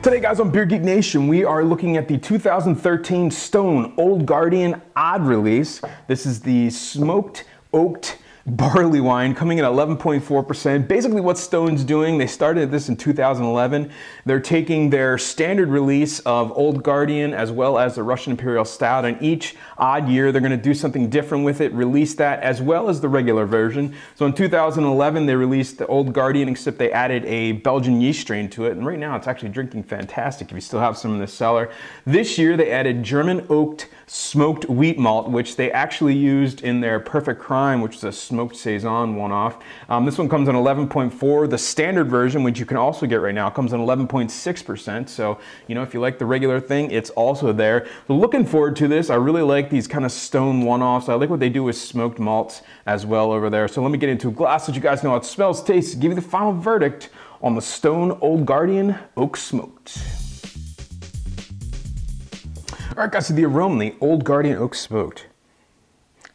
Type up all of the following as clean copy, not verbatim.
Today, guys, on Beer Geek Nation, we are looking at the 2013 Stone Old Guardian Odd Release. This is the smoked oaked barley wine coming in at 11.4%. Basically what Stone's doing, they started this in 2011. They're taking their standard release of Old Guardian as well as the Russian Imperial Stout, and each odd year they're going to do something different with it, release that as well as the regular version. So in 2011 they released the Old Guardian, except they added a Belgian yeast strain to it, and right now it's actually drinking fantastic if you still have some in the cellar. This year they added German oaked smoked wheat malt, which they actually used in their Perfect Crime, which is a smoked saison one-off. This one comes in 11.4. The standard version, which you can also get right now, comes in 11.6%. So, you know, if you like the regular thing, it's also there. So looking forward to this. I really like these kind of Stone one-offs. I like what they do with smoked malts as well over there. So let me get into a glass so you guys know how it smells, tastes, give you the final verdict on the Stone Old Guardian Oak Smoked. All right, guys, so the aroma, the Old Guardian Oak Smoked.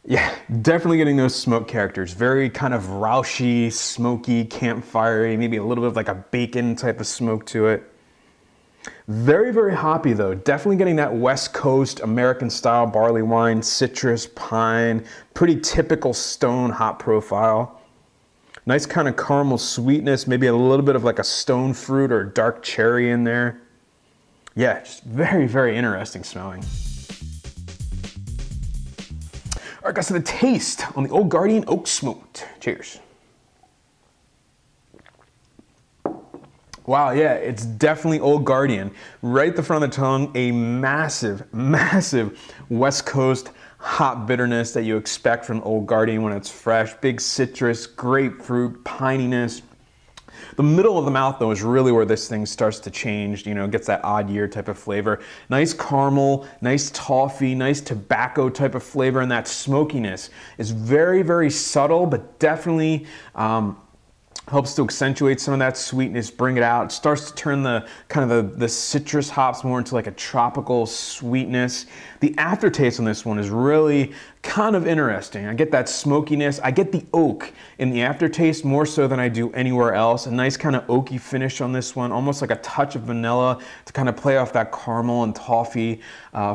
Yeah, definitely getting those smoke characters. Very kind of roushy, smoky, campfirey, maybe a little bit of like a bacon type of smoke to it. Very, very hoppy though. Definitely getting that West Coast American style barley wine, citrus, pine, pretty typical Stone hop profile. Nice kind of caramel sweetness, maybe a little bit of like a stone fruit or dark cherry in there. Yeah, just very, very interesting smelling. All right, guys, so the taste on the Old Guardian Oak Smoked. Cheers. Wow, yeah, it's definitely Old Guardian. Right at the front of the tongue, a massive, massive West Coast hop bitterness that you expect from Old Guardian when it's fresh. Big citrus, grapefruit, pininess. The middle of the mouth, though, is really where this thing starts to change, you know, gets that odd year type of flavor. Nice caramel, nice toffee, nice tobacco type of flavor, and that smokiness is very, very subtle, but definitely helps to accentuate some of that sweetness, bring it out. It starts to turn the kind of the citrus hops more into like a tropical sweetness. The aftertaste on this one is really kind of interesting. I get that smokiness. I get the oak in the aftertaste more so than I do anywhere else. A nice kind of oaky finish on this one, almost like a touch of vanilla to kind of play off that caramel and toffee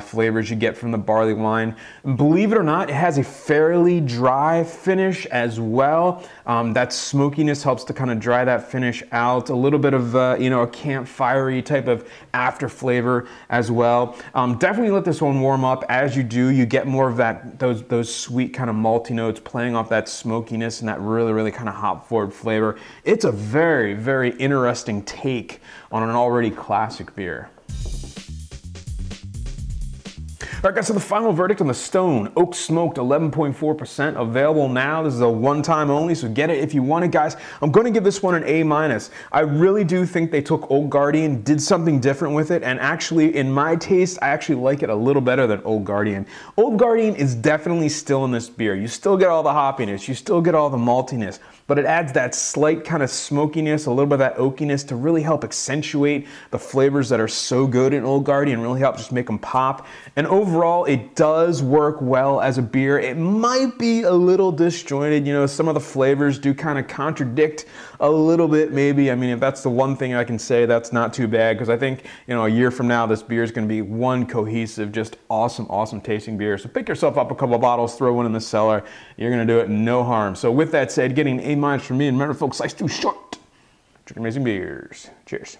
flavors you get from the barley wine. Believe it or not, it has a fairly dry finish as well. That smokiness helps to kind of dry that finish out. A little bit of you know, a campfirey type of after flavor as well. Definitely let this one warm up. As you do, you get more of that those sweet kind of malty notes playing off that smokiness and that really, really kind of hop forward flavor. It's a very, very interesting take on an already classic beer. All right, guys, so the final verdict on the Stone Oak Smoked 11.4%, available now. This is a one-time only, so get it if you want it, guys. I'm going to give this one an A-. I really do think they took Old Guardian, did something different with it, and actually, in my taste, I actually like it a little better than Old Guardian. Old Guardian is definitely still in this beer. You still get all the hoppiness, you still get all the maltiness, but it adds that slight kind of smokiness, a little bit of that oakiness to really help accentuate the flavors that are so good in Old Guardian, really help just make them pop. And overall, it does work well as a beer. It might be a little disjointed, you know, some of the flavors do kind of contradict a little bit maybe. I mean, if that's the one thing I can say, that's not too bad, because I think, you know, a year from now, this beer is going to be one cohesive, just awesome, awesome tasting beer. So pick yourself up a couple of bottles, throw one in the cellar. You're going to do it no harm. So with that said, getting an A- from me, and remember folks, life's too short. Drink amazing beers. Cheers.